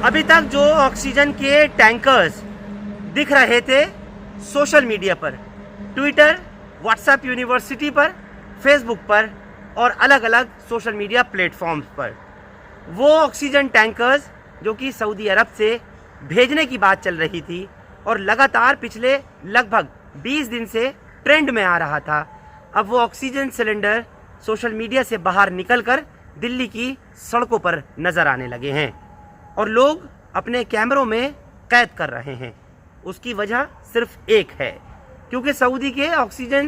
अभी तक जो ऑक्सीजन के टैंकर्स दिख रहे थे सोशल मीडिया पर, ट्विटर, व्हाट्सएप यूनिवर्सिटी पर, फेसबुक पर और अलग अलग सोशल मीडिया प्लेटफॉर्म्स पर, वो ऑक्सीजन टैंकर्स जो कि सऊदी अरब से भेजने की बात चल रही थी और लगातार पिछले लगभग 20 दिन से ट्रेंड में आ रहा था, अब वो ऑक्सीजन सिलेंडर सोशल मीडिया से बाहर निकलकर दिल्ली की सड़कों पर नज़र आने लगे हैं और लोग अपने कैमरों में कैद कर रहे हैं। उसकी वजह सिर्फ एक है, क्योंकि सऊदी के ऑक्सीजन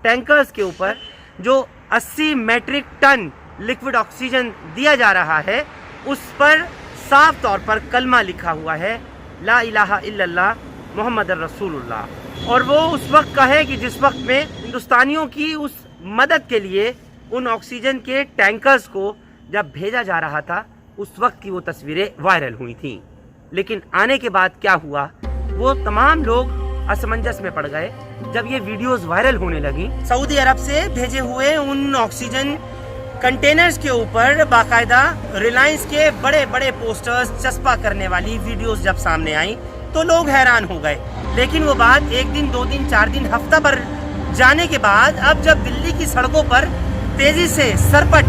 टैंकर्स के ऊपर जो 80 मैट्रिक टन लिक्विड ऑक्सीजन दिया जा रहा है उस पर साफ तौर पर कलमा लिखा हुआ है, ला इलाहा इल्लल्लाह मोहम्मद रसूलुल्लाह। और वो उस वक्त का है कि जिस वक्त में हिंदुस्तानियों की उस मदद के लिए उन ऑक्सीजन के टैंकर्स को जब भेजा जा रहा था उस वक्त की वो तस्वीरें वायरल हुई थी। लेकिन आने के बाद क्या हुआ, वो तमाम लोग असमंजस में पड़ गए जब ये वीडियोस वायरल होने लगी। सऊदी अरब से भेजे हुए उन ऑक्सीजन कंटेनर्स के ऊपर बाकायदा रिलायंस के बड़े बड़े पोस्टर्स चस्पा करने वाली वीडियोस जब सामने आई तो लोग हैरान हो गए। लेकिन वो बात एक दिन, 2 दिन, 4 दिन, हफ्ता भर जाने के बाद अब जब दिल्ली की सड़कों पर तेजी से सरपट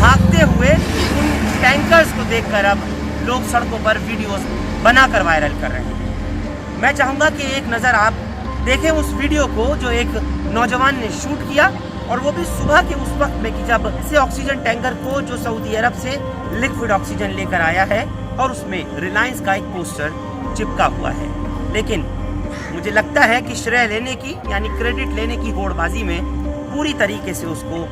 भागते हुए उन टैंकर्स को देखकर अब लोग सड़कों पर वीडियोस बनाकर वायरल कर रहे हैं। मैं चाहूँगा कि एक नज़र आप देखें उस वीडियो को जो एक नौजवान ने शूट किया, और वो भी सुबह के उस वक्त में कि जब से ऑक्सीजन टैंकर को जो सऊदी अरब से लिक्विड ऑक्सीजन लेकर आया है और उसमें रिलायंस का एक पोस्टर चिपका हुआ है। लेकिन मुझे लगता है कि श्रेय लेने की यानी क्रेडिट लेने की होड़बाजी में पूरी तरीके से उसको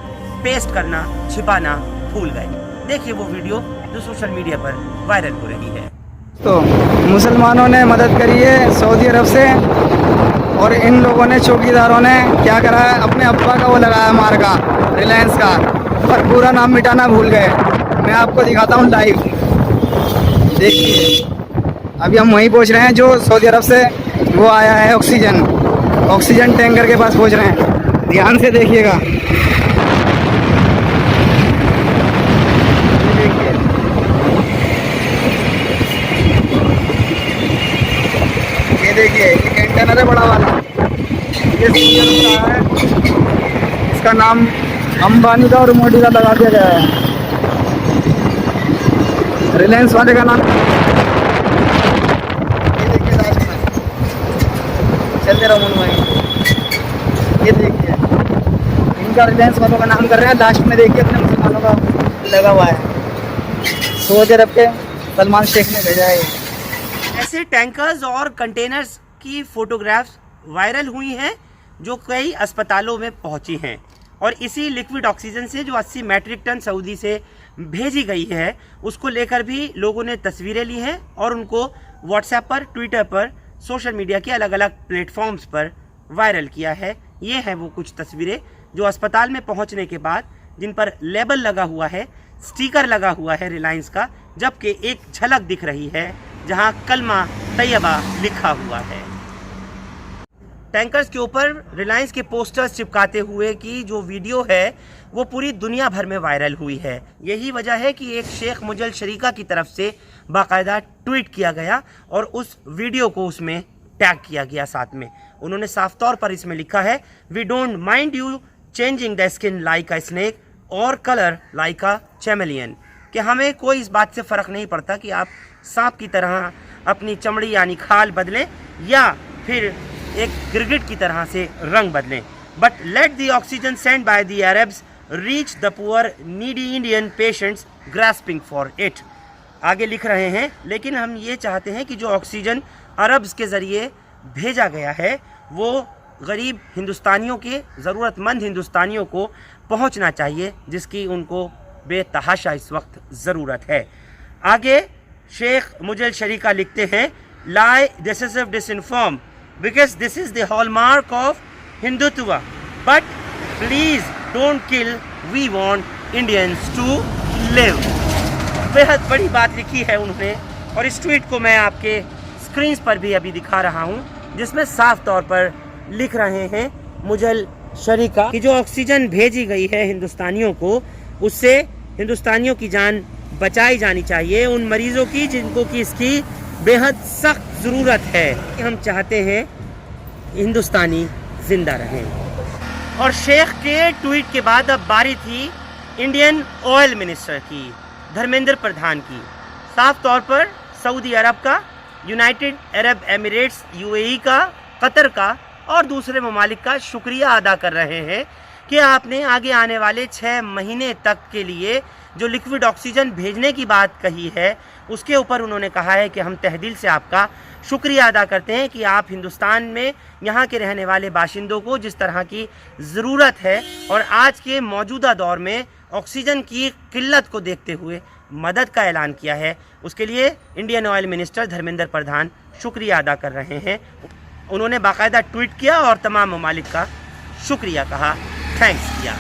पेस्ट करना, छिपाना भूल गए। देखिए वो वीडियो जो सोशल मीडिया पर वायरल हो रही है। तो मुसलमानों ने मदद करी है सऊदी अरब से, और इन लोगों ने, चौकीदारों ने क्या करा है, अपने अब्बा का वो लगाया मार्का रिलायंस का, पर पूरा नाम मिटाना भूल गए। मैं आपको दिखाता हूँ लाइव, देखिए। अभी हम वहीं पहुँच रहे हैं जो सऊदी अरब से वो आया है ऑक्सीजन टैंकर के पास पहुँच रहे हैं। ध्यान से देखिएगा, ये देखिए, ये कंटेनर है बड़ा वाला, ये सीरियल है, इसका नाम अंबानी का और मोदी का लगा दिया गया है। रिलायंस वाले का नाम ये देखिए, लास्ट में चलते रहो मन भाई, ये देखिए इनका रिलायंस वालों का नाम कर रहे हैं, लास्ट में देखिए अपने मुसलमानों का लगा हुआ है। सऊदी अरब के सलमान शेख ने भेजा है। ऐसे टैंकर्स और कंटेनर्स की फोटोग्राफ्स वायरल हुई हैं जो कई अस्पतालों में पहुंची हैं, और इसी लिक्विड ऑक्सीजन से जो 80 मैट्रिक टन सऊदी से भेजी गई है उसको लेकर भी लोगों ने तस्वीरें ली हैं और उनको व्हाट्सएप पर, ट्विटर पर, सोशल मीडिया के अलग अलग प्लेटफॉर्म्स पर वायरल किया है। ये हैं वो कुछ तस्वीरें जो अस्पताल में पहुंचने के बाद जिन पर लेबल लगा हुआ है, स्टिकर लगा हुआ है रिलायंस का, जबकि एक झलक दिख रही है जहां कलमा तैयबा लिखा हुआ है। टैंकर्स के ऊपर रिलायंस के पोस्टर्स चिपकाते हुए की जो वीडियो है वो पूरी दुनिया भर में वायरल हुई है। यही वजह है कि एक शेख मुजल शरीका की तरफ से बाकायदा ट्वीट किया गया और उस वीडियो को उसमें टैग किया गया। साथ में उन्होंने साफ तौर पर इसमें लिखा है, we don't mind you changing the skin like a snake और कलर लाइक अ चैमेलियन, कि हमें कोई इस बात से फ़र्क नहीं पड़ता कि आप सांप की तरह अपनी चमड़ी यानी खाल बदलें या फिर एक गिरगिट की तरह से रंग बदलें, but let the oxygen send by the Arabs reach the poor needy Indian patients grasping for it. आगे लिख रहे हैं, लेकिन हम ये चाहते हैं कि जो ऑक्सीजन अरब्स के ज़रिए भेजा गया है वो गरीब हिंदुस्तानियों के, ज़रूरतमंद हिंदुस्तानियों को पहुंचना चाहिए, जिसकी उनको बेतहाशा इस वक्त ज़रूरत है। आगे शेख मुजल शरीका लिखते हैं, lie decisive disinform because this is the hallmark of Hindutva, but please don't kill, we want Indians to live. बेहद बड़ी बात लिखी है उन्होंने, और इस ट्वीट को मैं आपके स्क्रीन पर भी अभी दिखा रहा हूँ, जिसमें साफ तौर पर लिख रहे हैं मुजल शरीका कि जो ऑक्सीजन भेजी गई है हिंदुस्तानियों को, उससे हिंदुस्तानियों की जान बचाई जानी चाहिए, उन मरीजों की जिनको कि इसकी बेहद सख्त ज़रूरत है। हम चाहते हैं हिंदुस्तानी जिंदा रहें। और शेख के ट्वीट के बाद अब बारी थी इंडियन ऑयल मिनिस्टर की, धर्मेंद्र प्रधान की। साफ तौर पर सऊदी अरब का, यूनाइटेड अरब एमिरेट्स यूएई का, कतर का और दूसरे ममालिक का शुक्रिया अदा कर रहे हैं कि आपने आगे आने वाले 6 महीने तक के लिए जो लिक्विड ऑक्सीजन भेजने की बात कही है, उसके ऊपर उन्होंने कहा है कि हम तहदिल से आपका शुक्रिया अदा करते हैं कि आप हिंदुस्तान में यहाँ के रहने वाले बाशिंदों को जिस तरह की ज़रूरत है और आज के मौजूदा दौर में ऑक्सीजन की किल्लत को देखते हुए मदद का ऐलान किया है, उसके लिए Indian oil minister Dharmendra Pradhan शुक्रिया अदा कर रहे हैं। उन्होंने बाकायदा ट्वीट किया और तमाम ममालिक का शुक्रिया कहा, थैंक्स किया।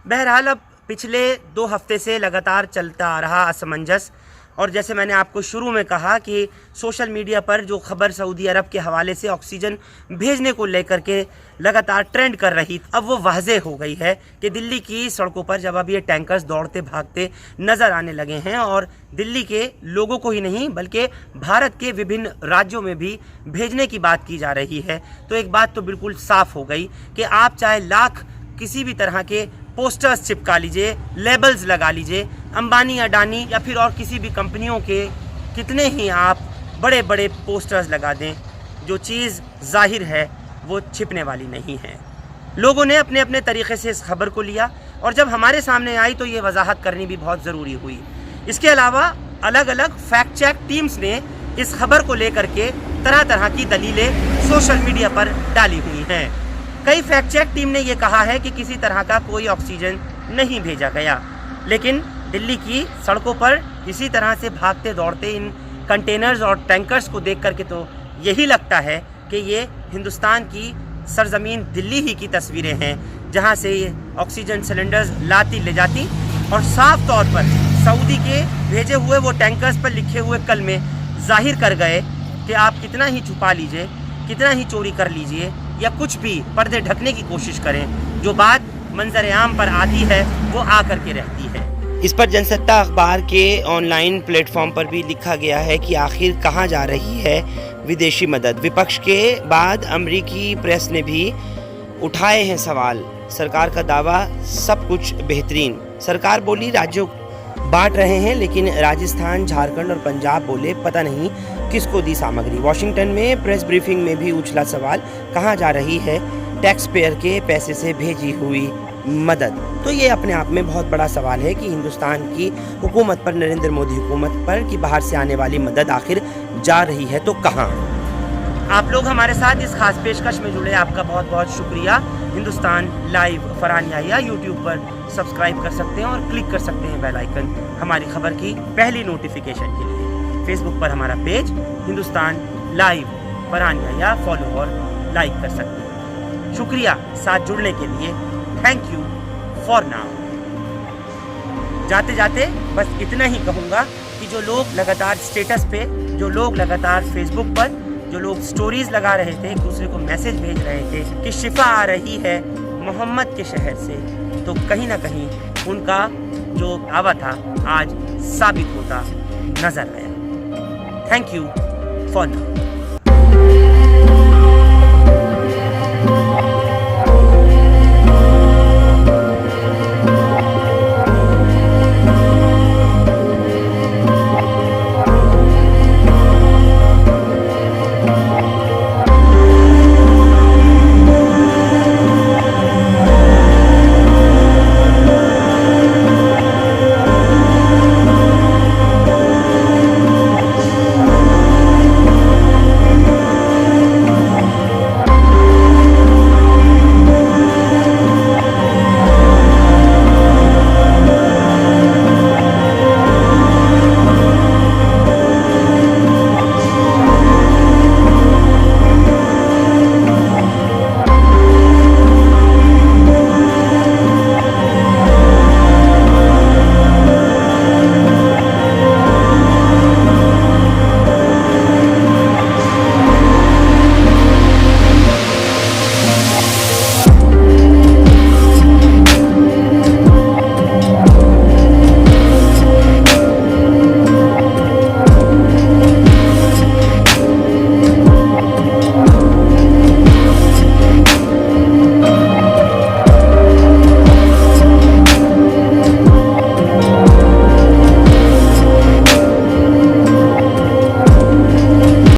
बहरहाल अब पिछले 2 हफ्ते से लगातार चलता आ रहा असमंजस, और जैसे मैंने आपको शुरू में कहा कि सोशल मीडिया पर जो खबर सऊदी अरब के हवाले से ऑक्सीजन भेजने को लेकर के लगातार ट्रेंड कर रही, अब वो वाज़ेह हो गई है कि दिल्ली की सड़कों पर जब अब ये टैंकर्स दौड़ते भागते नज़र आने लगे हैं और दिल्ली के लोगों को ही नहीं बल्कि भारत के विभिन्न राज्यों में भी भेजने की बात की जा रही है, तो एक बात तो बिल्कुल साफ़ हो गई कि आप चाहे लाख किसी भी तरह के पोस्टर्स चिपका लीजिए, लेबल्स लगा लीजिए, अंबानी, अडानी या फिर और किसी भी कंपनियों के कितने ही आप बड़े बड़े पोस्टर्स लगा दें, जो चीज़ जाहिर है वो छिपने वाली नहीं है। लोगों ने अपने अपने तरीक़े से इस खबर को लिया और जब हमारे सामने आई तो ये वजाहत करनी भी बहुत ज़रूरी हुई। इसके अलावा अलग अलग फैक्ट चेक टीम्स ने इस खबर को लेकर के तरह तरह की दलीलें सोशल मीडिया पर डाली हुई हैं। कई फैक्ट चेक टीम ने यह कहा है कि किसी तरह का कोई ऑक्सीजन नहीं भेजा गया, लेकिन दिल्ली की सड़कों पर इसी तरह से भागते दौड़ते इन कंटेनर्स और टैंकर्स को देख करके तो यही लगता है कि ये हिंदुस्तान की सरजमीन दिल्ली ही की तस्वीरें हैं, जहां से ये ऑक्सीजन सिलेंडर्स लाती ले जाती और साफ तौर पर सऊदी के भेजे हुए वो टैंकर्स पर लिखे हुए कलमे जाहिर कर गए कि आप कितना ही छुपा लीजिए, कितना ही चोरी कर लीजिए या कुछ भी पर्दे ढकने की कोशिश करें, जो बात मंजर आम पर आती है वो आकर के रहती है। इस पर जनसत्ता अखबार के ऑनलाइन प्लेटफॉर्म पर भी लिखा गया है कि आखिर कहाँ जा रही है विदेशी मदद। विपक्ष के बाद अमेरिकी प्रेस ने भी उठाए हैं सवाल। सरकार का दावा सब कुछ बेहतरीन। सरकार बोली राज्यों बांट रहे हैं, लेकिन राजस्थान, झारखंड और पंजाब बोले पता नहीं किसको दी सामग्री। वॉशिंगटन में प्रेस ब्रीफिंग में भी उछला सवाल, कहाँ जा रही है टैक्स पेयर के पैसे से भेजी हुई मदद। तो ये अपने आप में बहुत बड़ा सवाल है कि हिंदुस्तान की हुकूमत पर, नरेंद्र मोदी हुकूमत पर, कि बाहर से आने वाली मदद आखिर जा रही है तो कहाँ। आप लोग हमारे साथ इस खास पेशकश में जुड़े, आपका बहुत बहुत शुक्रिया। हिंदुस्तान लाइव फरहान याहिया यूट्यूब पर सब्सक्राइब कर सकते हैं और क्लिक कर सकते हैं बेल आइकन हमारी खबर की पहली नोटिफिकेशन के लिए। फेसबुक पर हमारा page Hindustan live Farhan Yahya follow और लाइक कर सकते हैं। शुक्रिया साथ जुड़ने के लिए। Thank you for now. जाते जाते बस इतना ही कहूँगा कि जो लोग लगातार स्टेटस पे, जो लोग लगातार फेसबुक पर, जो लोग स्टोरीज लगा रहे थे, एक दूसरे को मैसेज भेज रहे थे कि शिफा आ रही है मोहम्मद के शहर से, तो कहीं ना कहीं उनका जो दावा था आज साबित होता नजर आया। Thank you for now.